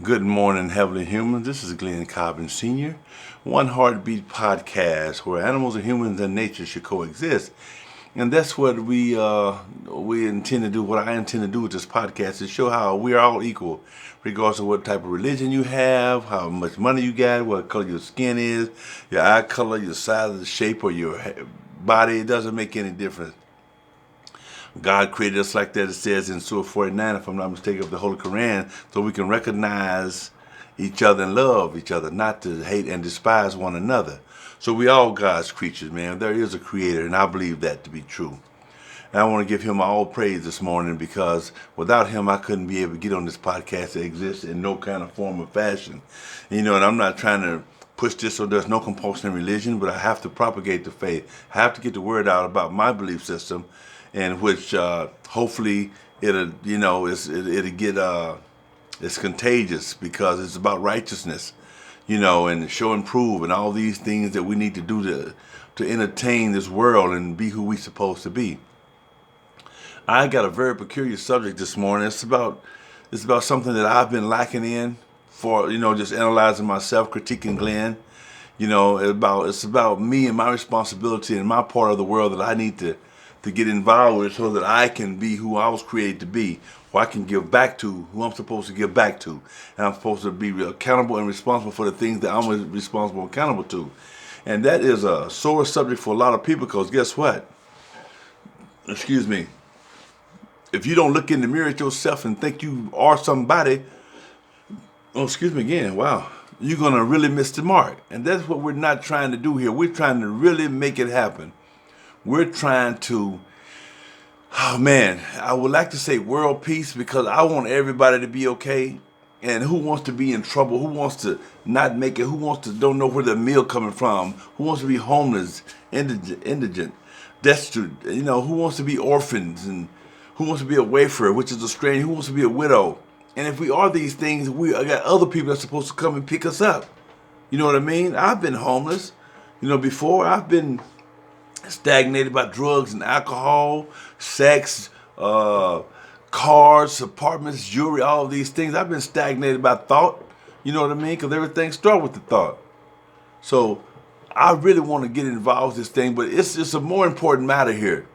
Good morning, heavenly humans. This is Glenn Cobbin Sr., One Heartbeat Podcast, where animals and humans and nature should coexist. And that's what we intend to do. What I intend to do with this podcast is show how we are all equal, regardless of what type of religion you have, how much money you got, what color your skin is, your eye color, your size, the shape, or your body. It doesn't make any difference. God created us like that. It says in Surah 49, if I'm not mistaken, of the Holy Quran, so we can recognize each other and love each other, not to hate and despise one another. So we all God's creatures, man. There is a creator, and I believe that to be true. And I want to give him all praise this morning because without him, I couldn't be able to get on this podcast that exists in no kind of form or fashion. And I'm not trying to push this so there's no compulsion in religion, but I have to propagate the faith. I have to get the word out about my belief system, in which hopefully it'll get it's contagious because it's about righteousness, and show and prove and all these things that we need to do to entertain this world and be who we're supposed to be. I got a very peculiar subject this morning. It's about something that I've been lacking in for just analyzing myself, critiquing Glenn. It's about me and my responsibility and my part of the world that I need to get involved with so that I can be who I was created to be, or I can give back to who I'm supposed to give back to. And I'm supposed to be accountable and responsible for the things that I'm responsible and accountable to. And that is a sore subject for a lot of people because guess what? Excuse me. If you don't look in the mirror at yourself and think you are somebody, oh, excuse me again, wow, you're going to really miss the mark. And that's what we're not trying to do here. We're trying to really make it happen. We're trying to, oh man, I would like to say world peace because I want everybody to be okay. And who wants to be in trouble? Who wants to not make it? Who wants to don't know where their meal coming from? Who wants to be homeless, indigent, destitute? Who wants to be orphans and who wants to be a wafer, which is a stranger? Who wants to be a widow? And if we are these things, we got other people that's supposed to come and pick us up. You know what I mean? I've been homeless, before. I've been stagnated by drugs and alcohol, sex, cars, apartments, jewelry, all of these things. I've been stagnated by thought. You know what I mean? Because everything starts with the thought. So I really want to get involved with this thing, but it's a more important matter here.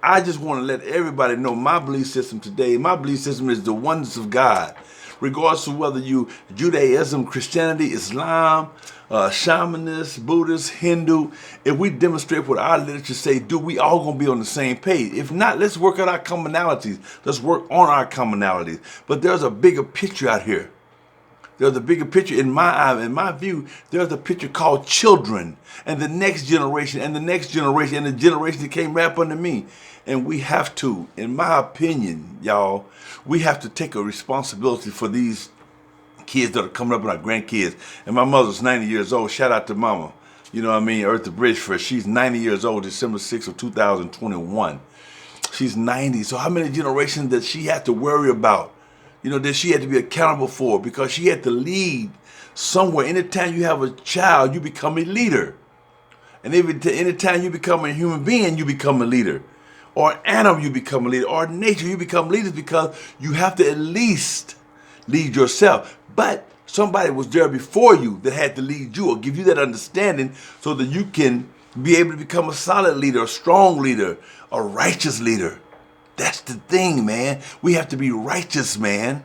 I just want to let everybody know my belief system today. My belief system is the oneness of God. Regardless of whether you Judaism, Christianity, Islam, shamanist, Buddhist, Hindu, if we demonstrate what our literature say, we all gonna be on the same page. If not, let's work out our commonalities. Let's work on our commonalities. But there's a bigger picture out here. There's a bigger picture in my eye, in my view. There's a picture called children and the next generation and the next generation and the generation that came right up under me. And we have to, in my opinion, y'all, we have to take a responsibility for these kids that are coming up and our grandkids. And my mother's 90 years old. Shout out to mama. You know what I mean? Eartha Bridge for her. She's 90 years old, December 6th of 2021. She's 90. So how many generations does she have to worry about? That she had to be accountable for because she had to lead somewhere. Anytime you have a child, you become a leader. And anytime you become a human being, you become a leader. Or an animal, you become a leader. Or nature, you become leaders because you have to at least lead yourself. But somebody was there before you that had to lead you or give you that understanding so that you can be able to become a solid leader, a strong leader, a righteous leader. That's the thing, man. We have to be righteous, man.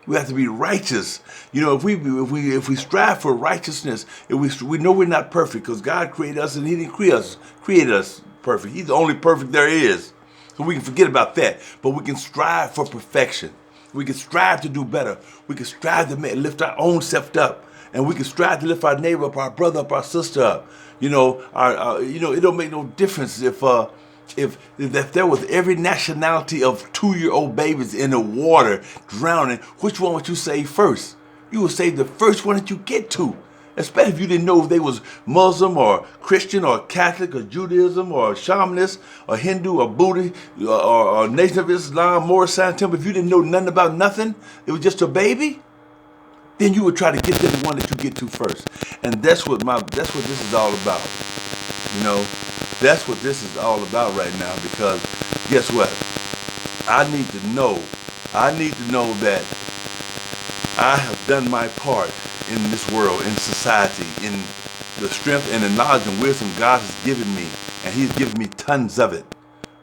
We have to be righteous. If we strive for righteousness, if we know we're not perfect because God created us and He didn't create us perfect. He's the only perfect there is. So we can forget about that. But we can strive for perfection. We can strive to do better. We can strive to lift our own self up. And we can strive to lift our neighbor up, our brother up, our sister up. It don't make no difference if there was every nationality of 2-year-old babies in the water drowning, which one would you save first? You would save the first one that you get to. Especially if you didn't know if they was Muslim or Christian or Catholic or Judaism or shamanist or Hindu or Buddhist or Nation of Islam, Moorish Science Temple. If you didn't know nothing about nothing, it was just a baby, then you would try to get to the one that you get to first. And that's what this is all about. That's what this is all about right now because guess what? I need to know that I have done my part in this world, in society, in the strength and the knowledge and wisdom God has given me. And He's given me tons of it.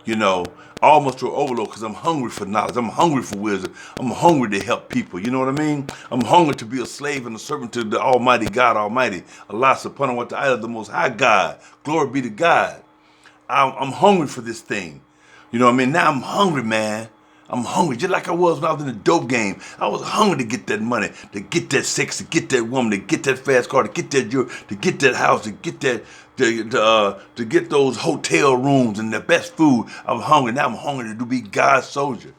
You know, almost to overload because I'm hungry for knowledge. I'm hungry for wisdom. I'm hungry to help people. You know what I mean? I'm hungry to be a slave and a servant to the Almighty God Almighty. Allah subhanahu wa ta'ala, the Most High God. Glory be to God. I'm hungry for this thing. You know what I mean? Now I'm hungry, man. I'm hungry, just like I was when I was in the dope game. I was hungry to get that money, to get that sex, to get that woman, to get that fast car, to get that jewelry, to get that house, to get that, to get those hotel rooms and the best food. I was hungry. Now I'm hungry to be God's soldier.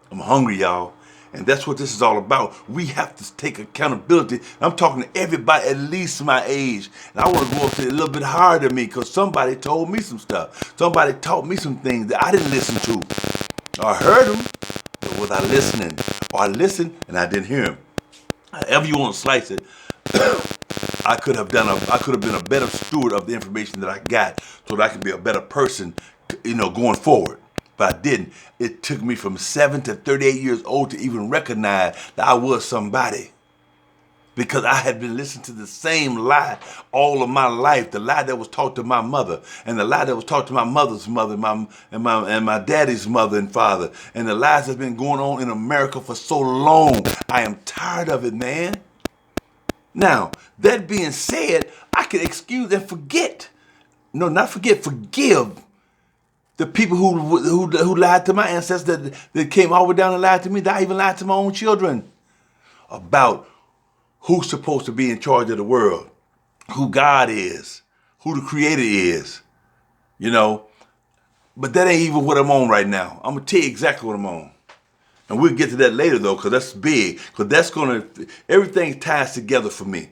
I'm hungry, y'all. And that's what this is all about. We have to take accountability. I'm talking to everybody at least my age. And I want to go up to a little bit higher than me because somebody told me some stuff. Somebody taught me some things that I didn't listen to. I heard them, but was I listening? Or I listened and I didn't hear him. However you want to slice it, I could have been a better steward of the information that I got so that I could be a better person, going forward. But I didn't. It took me from 7 to 38 years old to even recognize that I was somebody. Because I had been listening to the same lie all of my life, the lie that was taught to my mother, and the lie that was taught to my mother's mother, and my daddy's mother and father, and the lies that's been going on in America for so long. I am tired of it, man. Now, that being said, I can excuse and forget. No, not forget, forgive the people who lied to my ancestors that came all the way down and lied to me, that I even lied to my own children about who's supposed to be in charge of the world, who God is, who the creator is, But that ain't even what I'm on right now. I'm going to tell you exactly what I'm on. And we'll get to that later, though, because that's big. Because everything ties together for me.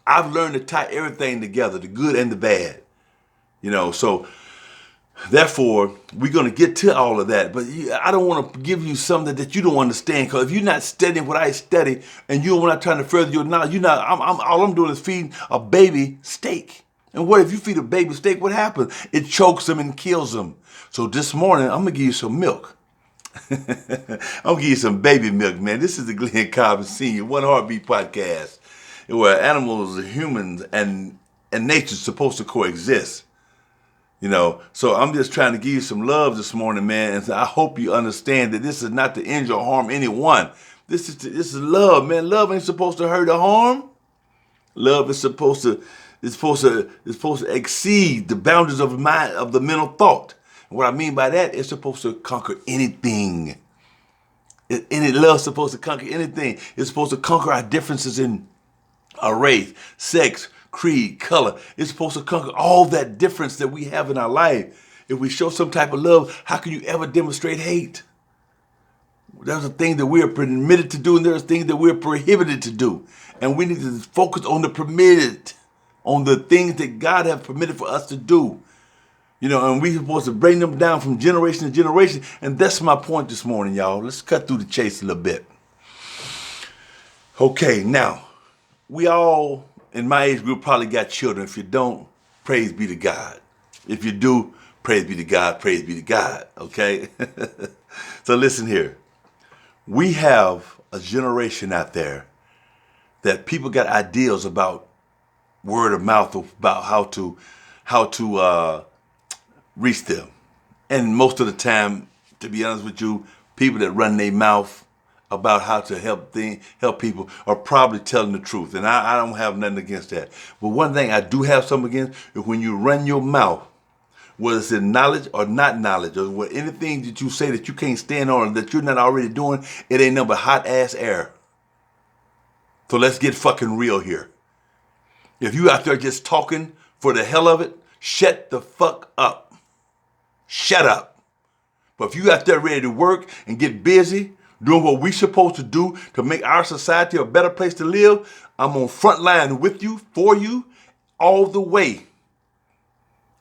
I've learned to tie everything together, the good and the bad. So therefore, we're going to get to all of that. But I don't want to give you something that you don't understand. Because if you're not studying what I study and you're not trying to further your knowledge, all I'm doing is feeding a baby steak. And what if you feed a baby steak? What happens? It chokes them and kills them. So this morning, I'm going to give you some milk. I'm going to give you some baby milk, man. This is the Glenn Cobb Sr. One Heartbeat podcast where animals, humans, and nature is supposed to coexist. So I'm just trying to give you some love this morning, man. And so I hope you understand that this is not to injure or harm anyone. This is love, man. Love ain't supposed to hurt or harm. Love is supposed to exceed the boundaries of the mental thought. And what I mean by that, it's supposed to conquer anything. Love's supposed to conquer anything. It's supposed to conquer our differences in our race, sex, creed, color. It's supposed to conquer all that difference that we have in our life. If we show some type of love, how can you ever demonstrate hate? There's a thing that we're permitted to do, and there's things that we're prohibited to do. And we need to focus on the permitted, on the things that God has permitted for us to do. And we're supposed to bring them down from generation to generation. And that's my point this morning, y'all. Let's cut through the chase a little bit. Okay, now, we all in my age group probably got children. If you don't, praise be to God. If you do, praise be to God, praise be to God, okay? So listen here. We have a generation out there that people got ideas about word of mouth, about how to reach them. And most of the time, to be honest with you, people that run their mouth about how to help people are probably telling the truth. And I don't have nothing against that. But one thing I do have something against is when you run your mouth, whether it's in knowledge or not knowledge, or anything that you say that you can't stand on, that you're not already doing, it ain't nothing but hot ass air. So let's get fucking real here. If you out there just talking for the hell of it, shut the fuck up. Shut up. But if you out there ready to work and get busy, doing what we supposed to do to make our society a better place to live, I'm on front line with you, for you, all the way.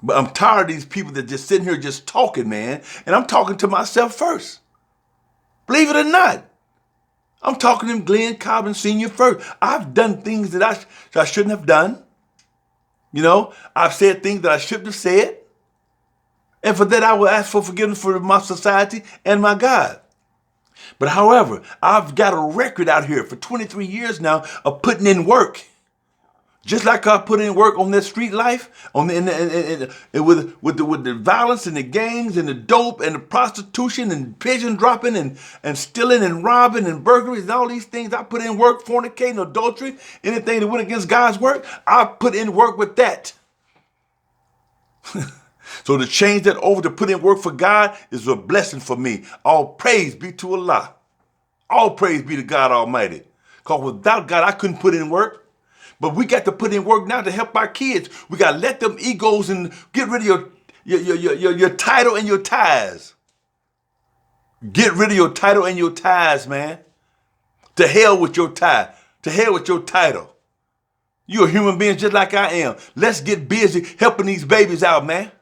But I'm tired of these people that just sitting here just talking, man. And I'm talking to myself first. Believe it or not. I'm talking to Glenn Cobb Sr. first. I've done things that I shouldn't have done. I've said things that I shouldn't have said. And for that, I will ask for forgiveness for my society and my God. But however, I've got a record out here for 23 years now of putting in work. Just like I put in work on that street life, on with the violence and the gangs and the dope and the prostitution and pigeon dropping and stealing and robbing and burglaries and all these things, I put in work, fornicating, adultery, anything that went against God's work, I put in work with that. So to change that over to put in work for God is a blessing for me. All praise be to Allah. All praise be to God Almighty. Because without God, I couldn't put in work. But we got to put in work now to help our kids. We got to let them egos and get rid of your title and your ties. Get rid of your title and your ties, man. To hell with your tie. To hell with your title. You're a human being just like I am. Let's get busy helping these babies out, man.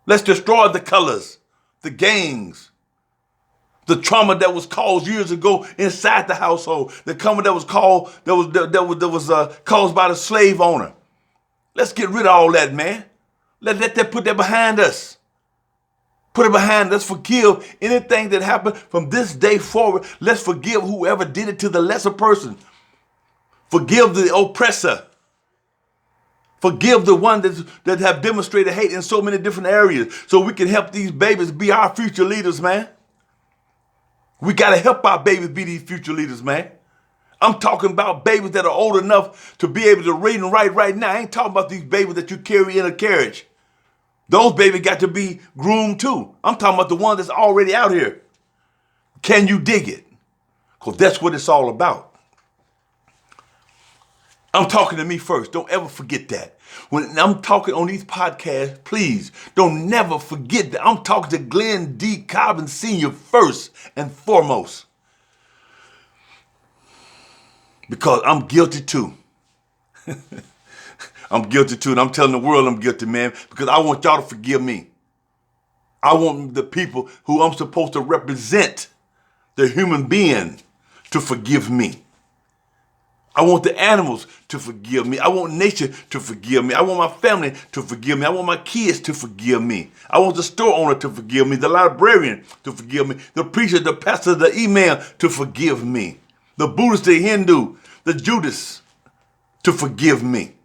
Let's destroy the colors, the gangs, the trauma that was caused years ago inside the household, the trauma that was caused by the slave owner. Let's get rid of all that, man. Let that put that behind us. Put it behind us. Forgive anything that happened from this day forward. Let's forgive whoever did it to the lesser person. Forgive the oppressor. Forgive the one that have demonstrated hate in so many different areas so we can help these babies be our future leaders, man. We got to help our babies be these future leaders, man. I'm talking about babies that are old enough to be able to read and write right now. I ain't talking about these babies that you carry in a carriage. Those babies got to be groomed too. I'm talking about the one that's already out here. Can you dig it? Because that's what it's all about. I'm talking to me first. Don't ever forget that. When I'm talking on these podcasts, please don't never forget that I'm talking to Glenn D. Cobbin Sr. first and foremost. Because I'm guilty too. I'm guilty too. And I'm telling the world I'm guilty, man, because I want y'all to forgive me. I want the people who I'm supposed to represent, the human being, to forgive me. I want the animals to forgive me. I want nature to forgive me. I want my family to forgive me. I want my kids to forgive me. I want the store owner to forgive me, the librarian to forgive me, the preacher, the pastor, the imam to forgive me, the Buddhist, the Hindu, the Judas to forgive me.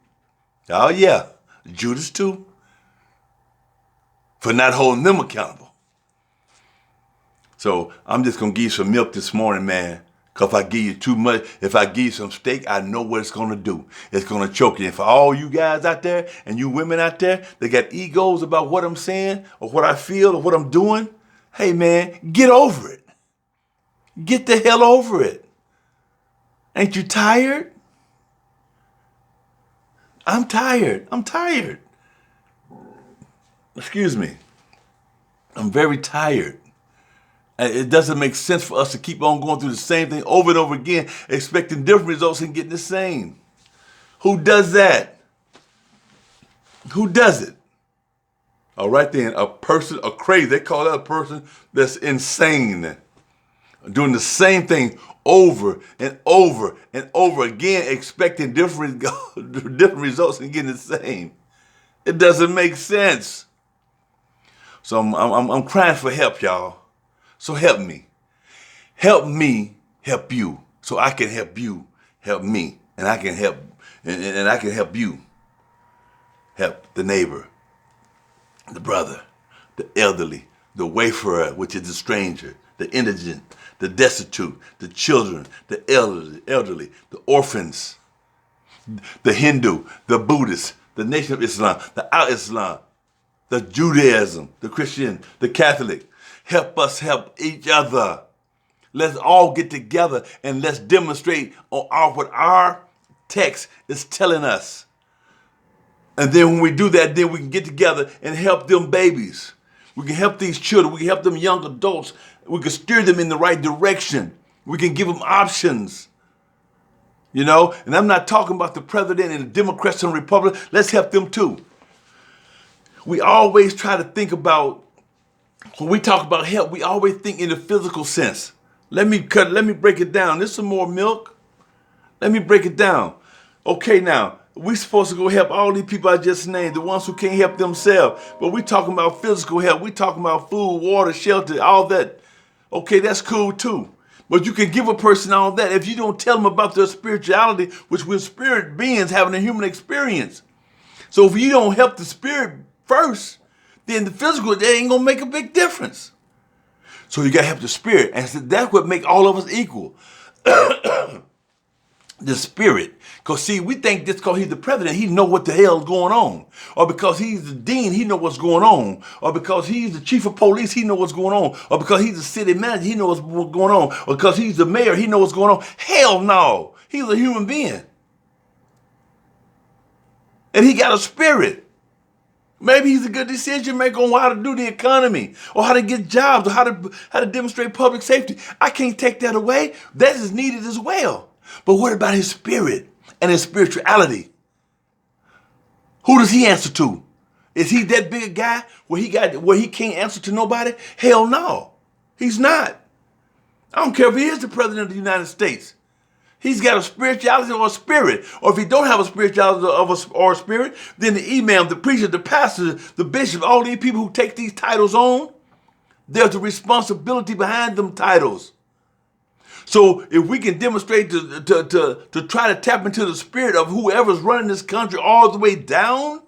Oh yeah, Judas too, for not holding them accountable. So I'm just going to give you some milk this morning, man. Because if I give you too much, if I give you some steak, I know what it's going to do. It's going to choke you. And for all you guys out there and you women out there that got egos about what I'm saying or what I feel or what I'm doing, hey, man, get over it. Get the hell over it. Ain't you tired? I'm tired. I'm tired. Excuse me. I'm very tired. It doesn't make sense for us to keep on going through the same thing over and over again, expecting different results and getting the same. Who does that? Who does it? All right then, a person, a crazy, they call that a person that's insane. Doing the same thing over and over and over again, expecting different results and getting the same. It doesn't make sense. So I'm crying for help, y'all. So help me. Help me help you. So I can help you help me. And I can help and I can help you help the neighbor, the brother, the elderly, the wayfarer, which is the stranger, the indigent, the destitute, the children, the elderly, the orphans, the Hindu, the Buddhist, the Nation of Islam, the Al-Islam, the Judaism, the Christian, the Catholic. Help us help each other. Let's all get together and let's demonstrate on what our text is telling us. And then when we do that, then we can get together and help them babies. We can help these children. We can help them young adults. We can steer them in the right direction. We can give them options. You know, and I'm not talking about the president and the Democrats and Republicans. Let's help them too. We always try to think about, when we talk about help, we always think in the physical sense. Let me break it down. There's some more milk. Let me break it down. Okay, now, we're supposed to go help all these people I just named, the ones who can't help themselves. But we're talking about physical help. We're talking about food, water, shelter, all that. Okay, that's cool too. But you can give a person all that if you don't tell them about their spirituality, which we're spirit beings having a human experience. So if you don't help the spirit first, then the physical, they ain't gonna make a big difference. So you gotta help the spirit. And so that's what makes all of us equal. The spirit. Because see, we think just because he's the president, he know what the hell is going on. Or because he's the dean, he know what's going on. Or because he's the chief of police, he know what's going on. Or because he's the city manager, he knows what's going on. Or because he's the mayor, he knows what's going on. Hell no. He's a human being. And he got a spirit. Maybe he's a good decision maker on how to do the economy, or how to get jobs, or how to demonstrate public safety. I can't take that away. That is needed as well. But what about his spirit and his spirituality? Who does he answer to? Is he that big a guy where he can't answer to nobody? Hell no. He's not. I don't care if he is the president of the United States. He's got a spirituality or a spirit. Or if he don't have a spirituality or a spirit, then the imam, the preacher, the pastor, the bishop, all these people who take these titles on, there's a responsibility behind them titles. So if we can demonstrate to try to tap into the spirit of whoever's running this country all the way down,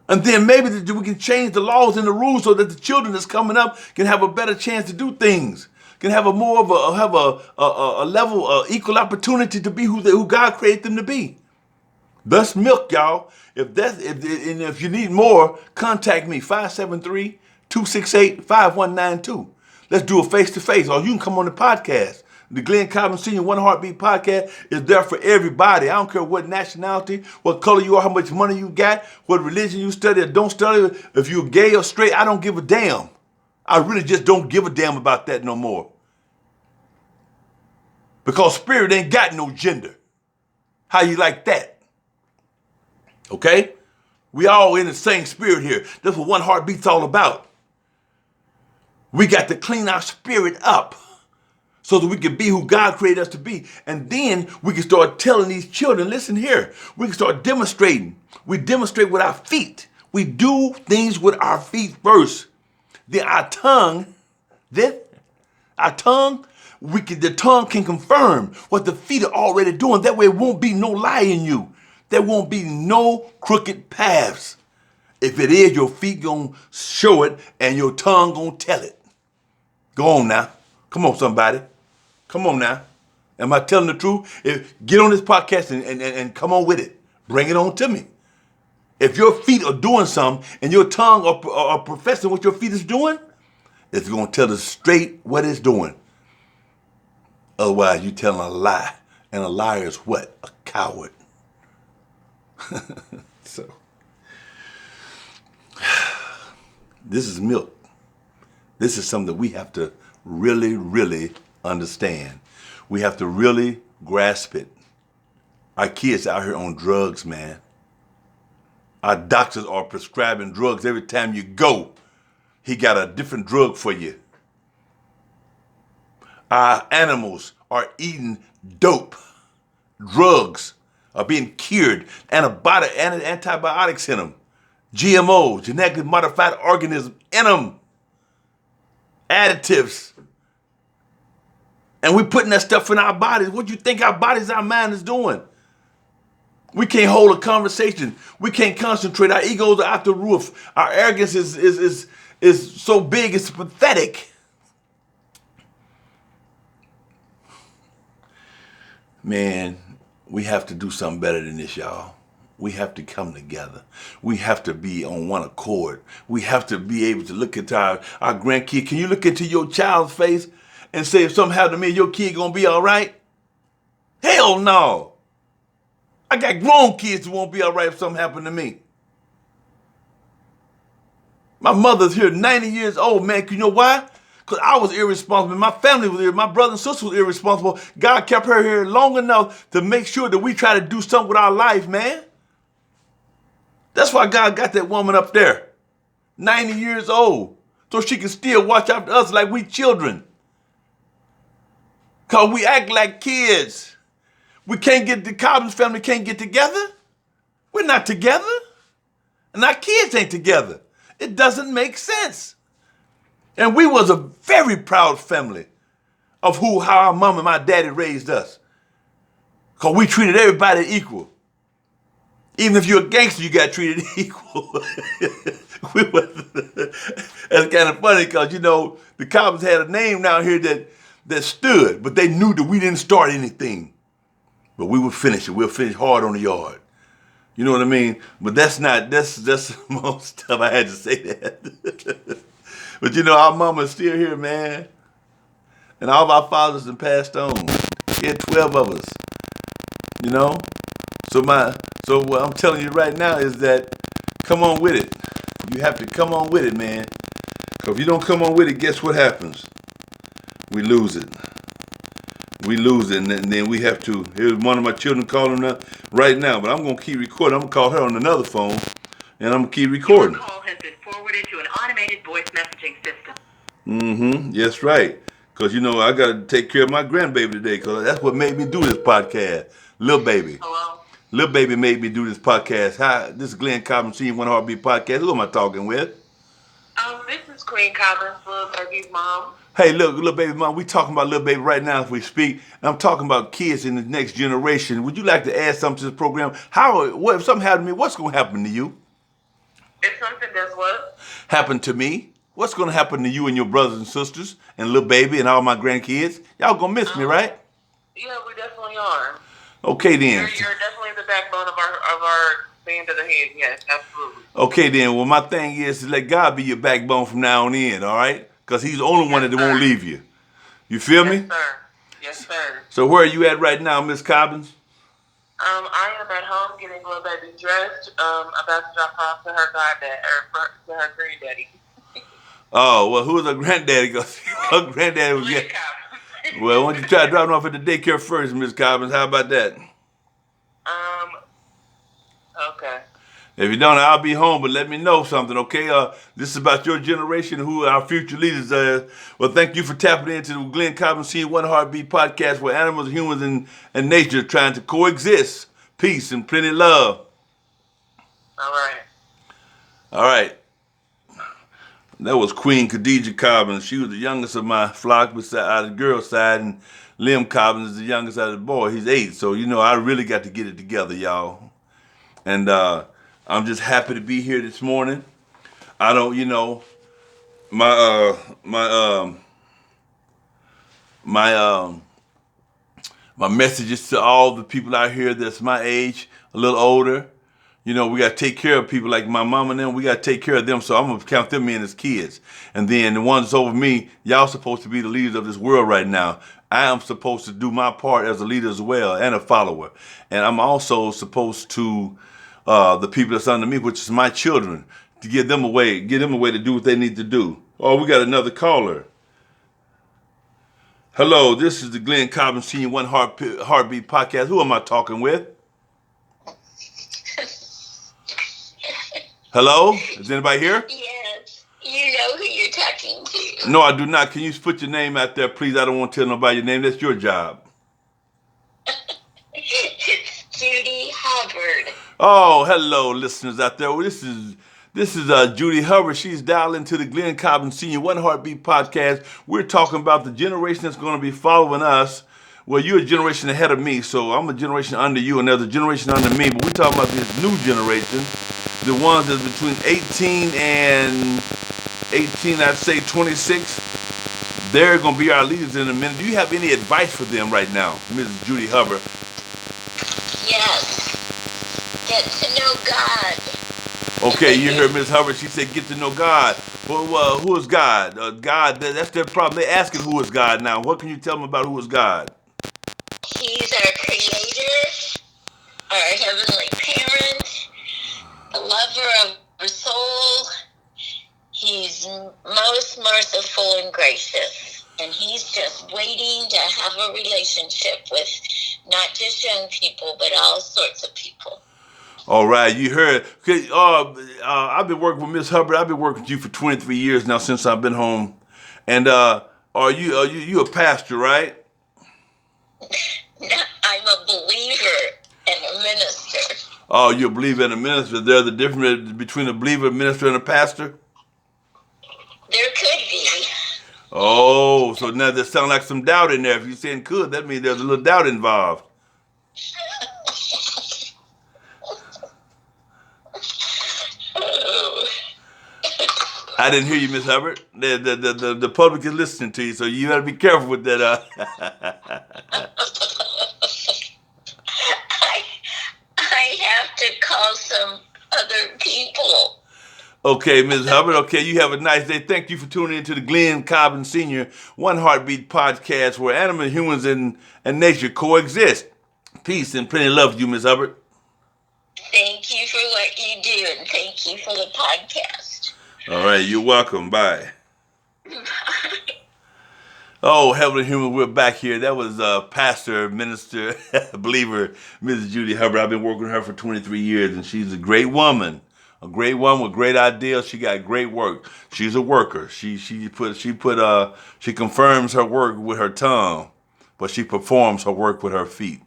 and then maybe we can change the laws and the rules so that the children that's coming up can have a better chance to do things, can have a more of a level, equal opportunity to be who God created them to be. That's milk, y'all. If you need more, contact me, 573-268-5192. Let's do a face-to-face, or you can come on the podcast. The Glenn Cobbin Sr. One Heartbeat podcast is there for everybody. I don't care what nationality, what color you are, how much money you got, what religion you study or don't study, if you're gay or straight, I don't give a damn. I really just don't give a damn about that no more. Because spirit ain't got no gender. How you like that? Okay? We all in the same spirit here. That's what One Heartbeat's all about. We got to clean our spirit up so that we can be who God created us to be. And then we can start telling these children, listen here, we can start demonstrating. We demonstrate with our feet. We do things with our feet first. Then our tongue, the tongue can confirm what the feet are already doing. That way it won't be no lie in you. There won't be no crooked paths. If it is, your feet gonna show it and your tongue gonna tell it. Go on now. Come on, somebody. Come on now. Am I telling the truth? Get on this podcast and come on with it. Bring it on to me. If your feet are doing something and your tongue are professing what your feet is doing, it's going to tell us straight what it's doing. Otherwise, you're telling a lie. And a liar is what? A coward. So, this is milk. This is something that we have to really, really understand. We have to really grasp it. Our kids out here on drugs, man. Our doctors are prescribing drugs every time you go. He got a different drug for you. Our animals are eating dope. Drugs are being cured. Antibiotics in them. GMOs, genetically modified organisms in them. Additives. And we're putting that stuff in our bodies. What do you think our bodies, our mind is doing? We can't hold a conversation. We can't concentrate. Our egos are out the roof. Our arrogance is so big, it's pathetic. Man, we have to do something better than this, y'all. We have to come together. We have to be on one accord. We have to be able to look at our grandkid. Can you look into your child's face and say, if something happened to me, your kid gonna be all right? Hell no. I got grown kids who won't be all right if something happened to me. My mother's here, 90 years old, man. You know why? Because I was irresponsible. My family was irresponsible. My brother and sister was irresponsible. God kept her here long enough to make sure that we try to do something with our life, man. That's why God got that woman up there, 90 years old, so she can still watch after us like we children. Because we act like kids. The Cobbins family can't get together. We're not together. And our kids ain't together. It doesn't make sense. And we was a very proud family of how our mom and my daddy raised us. Because we treated everybody equal. Even if you're a gangster, you got treated equal. That's kind of funny because, the Cobbins had a name down here that stood, but they knew that we didn't start anything. But we would finish it. We'll finish hard on the yard. You know what I mean? But that's most stuff I had to say that. But our mama's still here, man. And all of our fathers have passed on. He had 12 of us. So what I'm telling you right now is that come on with it. You have to come on with it, man. Because if you don't come on with it, guess what happens? We lose it. We lose it, and then we have to. Here's one of my children calling up right now, but I'm going to keep recording. I'm going to call her on another phone, and I'm going to keep recording. Your call has been forwarded to an automated voice messaging system. That's right. Because, I got to take care of my grandbaby today, because that's what made me do this podcast. Lil Baby. Hello? Lil Baby made me do this podcast. Hi, this is Glenn Cobbins, Senior One Heartbeat Podcast. Who am I talking with? This is Queen Cobbins, Lil Baby's mom. Hey, look, Lil Baby mom, we talking about Lil Baby right now as we speak. And I'm talking about kids in the next generation. Would you like to add something to this program? What if something happened to me, what's going to happen to you? If something does what? Happen to me? What's going to happen to you and your brothers and sisters and Lil Baby and all my grandkids? Y'all going to miss me, right? Yeah, we definitely are. Okay, then. You're definitely the backbone of our band of the head. Yes, absolutely. Okay, then. Well, my thing is to let God be your backbone from now on in, all right? Because he's the only one that won't leave you. You feel me? Yes, sir. Yes, sir. So where are you at right now, Miss Cobbins? I am at home getting Lil Baby dressed. About to drop her off to her to her granddaddy. Oh, well, who's her granddaddy? Because her granddaddy was Glenn Well, why don't you try dropping off at the daycare first, Miss Cobbins? How about that? Okay. If you don't, I'll be home, but let me know something, okay? This is about your generation, who our future leaders are. Well, thank you for tapping into the Glenn Cobbins Senior One Heartbeat Podcast, where animals, humans, and nature are trying to coexist. Peace and plenty of love. All right. All right. That was Queen Khadijah Cobbins. She was the youngest of my flock out of the girl's side, and Lim Cobbins is the youngest out of the boy. He's 8, so I really got to get it together, y'all. And I'm just happy to be here this morning. I don't, my messages to all the people out here that's my age, a little older. We got to take care of people like my mom and them. We got to take care of them, so I'm going to count them in as kids. And then the ones over me, y'all supposed to be the leaders of this world right now. I am supposed to do my part as a leader as well and a follower. And I'm also supposed to, the people that's under me, which is my children, to give them a way to do what they need to do. Oh, we got another caller. Hello, this is the Glenn Cobbins Senior One Heartbeat Podcast. Who am I talking with? Hello? Is anybody here? Yes. You know who you're talking to. No, I do not. Can you put your name out there, please? I don't want to tell nobody your name. That's your job. It's Judy Hubbard. Oh, hello, listeners out there. Well, this is Judy Hubbard. She's dialed into the Glenn Cobbins Senior One Heartbeat Podcast. We're talking about the generation that's going to be following us. Well, you're a generation ahead of me, so I'm a generation under you, and there's a generation under me. But we're talking about this new generation. The ones that's between 18 and 18, I'd say 26, they're going to be our leaders in a minute. Do you have any advice for them right now, Mrs. Judy Hubbard? Yes. Get to know God. Okay, you heard Ms. Hubbard. She said, get to know God. Well, who is God? God, that's their problem. They're asking who is God now. What can you tell them about who is God? He's our creator, our heavenly parent, the lover of our soul. He's most merciful and gracious. And he's just waiting to have a relationship with not just young people, but all sorts of people. All right, you heard. Okay, I've been working with Miss Hubbard. I've been working with you for 23 years now since I've been home. And are you a pastor, right? No, I'm a believer and a minister. Oh, you're a believer and a minister. There's a difference between a believer, a minister, and a pastor? There could be. Oh, so now there sound like some doubt in there. If you're saying could, that means there's a little doubt involved. I didn't hear you, Miss Hubbard. The public is listening to you, so you gotta be careful with that. I have to call some other people. Okay, Ms. Hubbard. Okay, you have a nice day. Thank you for tuning into the Glenn Cobbin Sr. One Heartbeat podcast, where animals, humans, and nature coexist. Peace and plenty of love to you, Ms. Hubbard. Thank you for what you do, and thank you for the podcast. All right, you're welcome. Bye. Oh, Heavenly Human, we're back here. That was pastor, minister, believer, Mrs. Judy Hubbard. I've been working with her for 23 years, and she's a great woman with great ideas. She got great work. She's a worker. She confirms her work with her tongue, but she performs her work with her feet.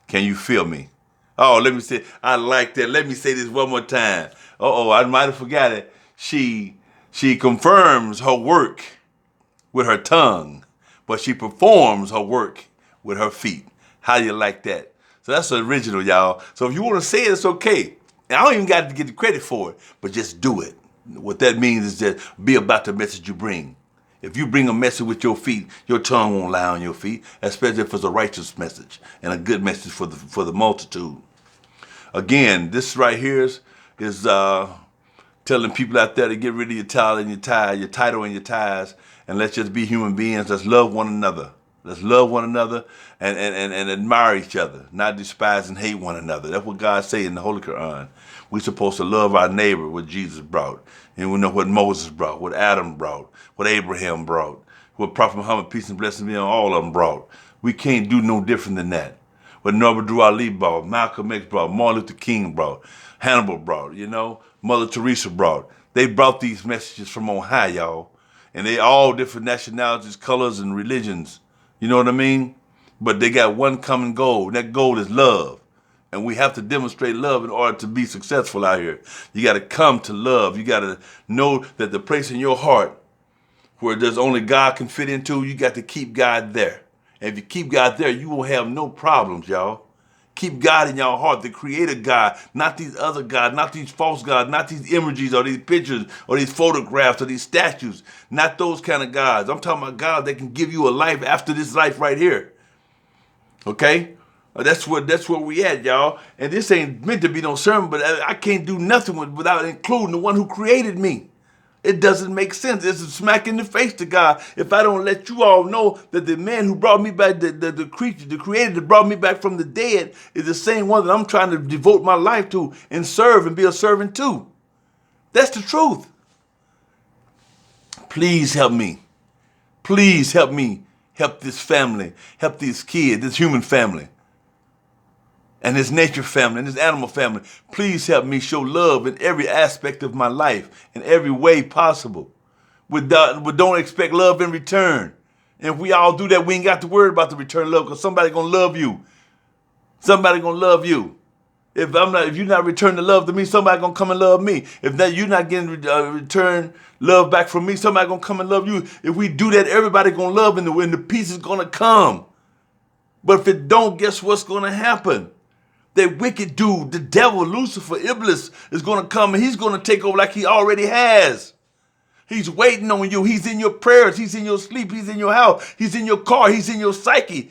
Can you feel me? Oh, let me say, I like that. Let me say this one more time. I might have forgot it. She confirms her work with her tongue, but she performs her work with her feet. How do you like that? So that's the original, y'all. So if you want to say it, it's okay. And I don't even got to get the credit for it, but just do it. What that means is just be about the message you bring. If you bring a message with your feet, your tongue won't lie on your feet, especially if it's a righteous message and a good message for the multitude. Again, this right here is telling people out there to get rid of your title and your ties, and let's just be human beings. Let's love one another. Let's love one another and admire each other, not despise and hate one another. That's what God says in the Holy Quran. We're supposed to love our neighbor, what Jesus brought. And we know what Moses brought, what Adam brought, what Abraham brought, what Prophet Muhammad, peace and blessings be on all of them brought. We can't do no different than that. What Norbert Drew Ali brought, Malcolm X brought, Martin Luther King brought, Hannibal brought, Mother Teresa brought. They brought these messages from on high, y'all. And they all different nationalities, colors, and religions. You know what I mean? But they got one common goal. And that goal is love. And we have to demonstrate love in order to be successful out here. You got to come to love. You got to know that the place in your heart where there's only God can fit into, you got to keep God there. And if you keep God there, you will have no problems, y'all. Keep God in your heart, the creator God, not these other gods, not these false gods, not these images or these pictures or these photographs or these statues, not those kind of gods. I'm talking about God that can give you a life after this life right here. Okay? That's where we at, y'all. And this ain't meant to be no sermon, but I can't do nothing without including the one who created me. It doesn't make sense. It's a smack in the face to God if I don't let you all know that the man who brought me back, the creature, the creator that brought me back from the dead is the same one that I'm trying to devote my life to and serve and be a servant to. That's the truth. Please help me. Please help me help this family, help these kids, this human family, and this nature family, and this animal family. Please help me show love in every aspect of my life, in every way possible. We don't expect love in return. And if we all do that, we ain't got to worry about the return of love, because somebody's going to love you. Somebody's going to love you. If you're not returning the love to me, somebody's going to come and love me. If you're not getting return love back from me, somebody's going to come and love you. If we do that, everybody's going to love, and the peace is going to come. But if it don't, guess what's going to happen? That wicked dude, the devil, Lucifer, Iblis, is going to come and he's going to take over like he already has. He's waiting on you. He's in your prayers. He's in your sleep. He's in your house. He's in your car. He's in your psyche.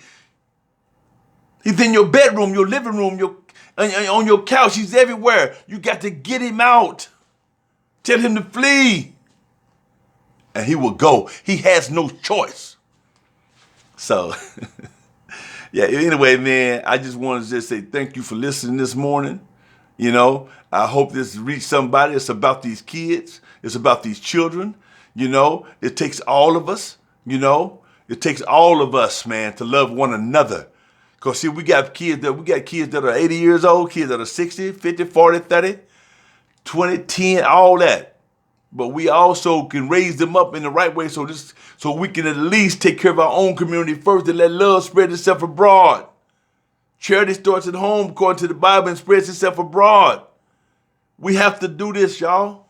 He's in your bedroom, your living room, on your couch. He's everywhere. You got to get him out. Tell him to flee. And he will go. He has no choice. So... yeah, anyway, man, I just wanted to just say thank you for listening this morning. I hope this reached somebody. It's about these kids. It's about these children. It takes all of us, It takes all of us, man, to love one another. Because, see, we got kids that are 80 years old, kids that are 60, 50, 40, 30, 20, 10, all that. But we also can raise them up in the right way so we can at least take care of our own community first and let love spread itself abroad. Charity starts at home, according to the Bible, and spreads itself abroad. We have to do this, y'all.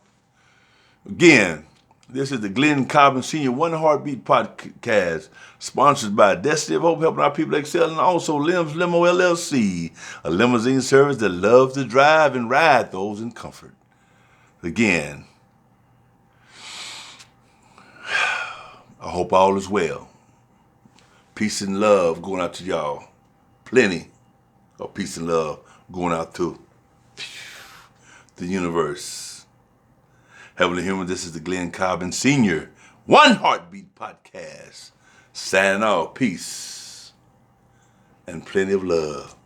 Again, This is the Glenn Cobbin Sr. One Heartbeat Podcast, sponsored by Destiny of Hope, helping our people excel, and also Limbs Limo LLC, a limousine service that loves to drive and ride those in comfort. Again, I hope all is well. Peace and love going out to y'all. Plenty of peace and love going out to the universe. Heavenly Human, this is the Glenn Cobbin Sr. One Heartbeat Podcast. Signing off. Peace and plenty of love.